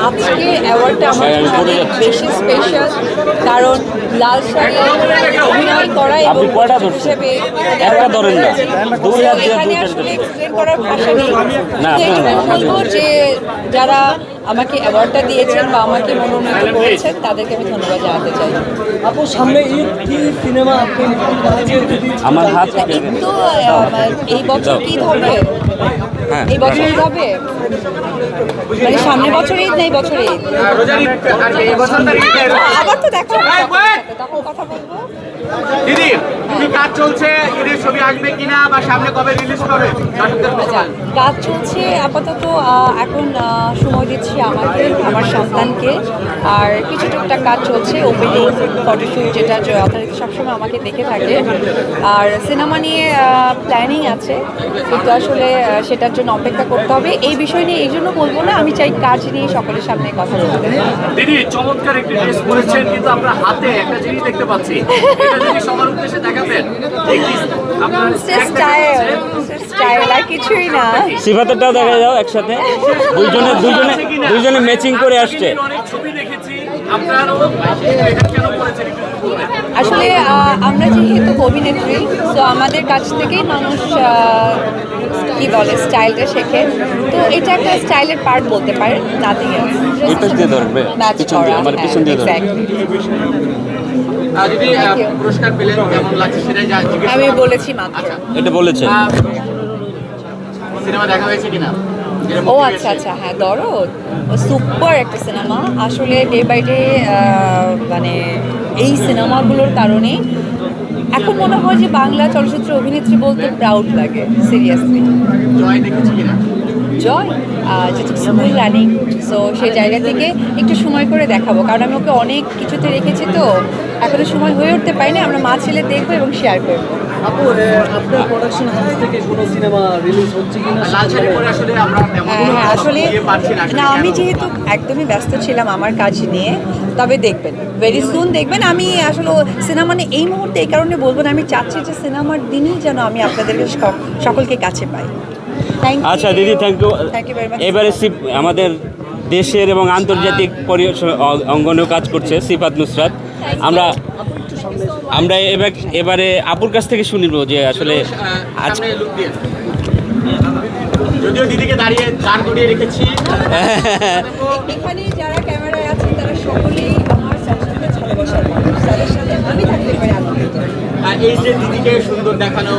আজকে অ্যাওয়ার্ডটা আমার জন্য অনেক বেশি স্পেশাল, কারণ লাল শাড়ি অভিনয় করা এবং প্রযোজক হিসেবে এখানে আসলে এক্সপ্লেন করার ভাষা নেই। এইটুকু বলবো যে যারা আমাকে অ্যাওয়ার্ডটা দিয়েছেন বা আমাকে মনোনীত করেছেন তাদেরকে আমি ধন্যবাদ জানাতে চাই। আপু সামনে ঈদ কি সিনেমা আপনি আমার হাত ঈদ তো এই বছর কি হবে, এই বছর ঈদ হবে মানে সামনের বছর ঈদ না এই বছর ঈদ আবার তো দেখা হবে, তখন কথা বলবো। দিদি কি কাজ চলছে, ঈদের ছবি আসবে কিনা বা সামনে কবে রিলিজ করবে? কাজ চলছে আপাতত, এখন সময় দিচ্ছি আমাকে, আমার সন্তানকে, আর কিছু টুকটাক কাজ চলছে, ওপেনিং ফটোশ্যুট যেটা যথারীতি সবসময় আমাকে দেখে থাকে, আর সিনেমা নিয়ে প্ল্যানিং আছে, কিন্তু আসলে সেটার জন্য অপেক্ষা করতে হবে। এই বিষয় নিয়ে এই জন্য বলবো না, আমি চাই কাজ নিয়ে সকলের সামনে কথা বলতে। দিদি চমৎকার একটি ড্রেস পরেছেন, কিন্তু আপনার হাতে একটা জিনিস দেখতে পাচ্ছি, এটা যদি সবার উদ্দেশ্যে দেখাবেন। স্টাইল আর কিছুই না। সিফাতেরটাও দেখা যাও একসাথে, দুইজনে ম্যাচিং করে আসছে। অনেক ছবি দেখেছি, আপনারও এটা কেন করেছেন একটু বলবেন? আসলে আমরা যেহেতু অভিনেত্রী, তো আমাদের কাছ থেকেই মানুষ কি বলে স্টাইলটা শেখে, তো এটা একটা স্টাইলের পার্ট বলতে পারে, নাথিং এলস। পিছন দিয়ে ধরবে। যদি পুরস্কার পেলেন কেমন লাগছে সেটাই জিজ্ঞেস আমি বলেছি মাত্র। আচ্ছা, এটা বলেছে। সিনেমা দেখা হয়েছে কিনা? ও আচ্ছা আচ্ছা, হ্যাঁ দরদ সুপার একটা সিনেমা। আসলে ডে বাই ডে মানে এই সিনেমাগুলোর কারণে এখন মনে হয় যে বাংলা চলচ্চিত্র অভিনেত্রী বলতে প্রাউড লাগে, সিরিয়াসলি। জয় দেখেছি কিনা? জয় যেহেতু স্কুল রানিং, সো সেই জায়গা থেকে একটু সময় করে দেখাবো, কারণ আমি ওকে অনেক কিছুতে রেখেছি, তো এখনো সময় হয়ে উঠতে পারিনি। আমরা মা ছেলে দেখবো এবং শেয়ার করবো। আপু আপনার প্রোডাকশন হাউস থেকে কোনো সিনেমা রিলিজ হচ্ছে কিনা? লাল শাড়ি পরে আসলে আমরা তেমন হ্যাঁ হ্যাঁ, আসলে ইয়ে পাচ্ছি না। না, আমি যেহেতু একদমই ব্যস্ত ছিলাম আমার কাজ নিয়ে, তবে দেখবেন ভেরি সুন দেখবেন। আমি আসলে সিনেমা নিয়ে এই মুহূর্তে এই কারণে বলবো না, আমি চাচ্ছি যে সিনেমার দিনই যেন আমি আপনাদেরকে সকলকে কাছে পাই। আচ্ছা দিদি, থ্যাংক ইউ ভেরি মাচ। এবারে আমাদের দেশের এবং আন্তর্জাতিক অঙ্গনেও কাজ করছে সিফাত নুসরাত। আমরা এবারে আপুর কাছ থেকে শুনিব যে আসলে আজকে লুক দিয়ে, যদিও দিদিকে দাঁড়িয়ে দাঁড় করিয়ে রেখেছি, এখানে যারা ক্যামেরায় আছেন তারা সকলেই আমার সবসময় ভালোবাসার মানুষ, তাদের সাথে আমি থাকতে পারি আনন্দিত। এই যে দিদিকে সুন্দর দেখানো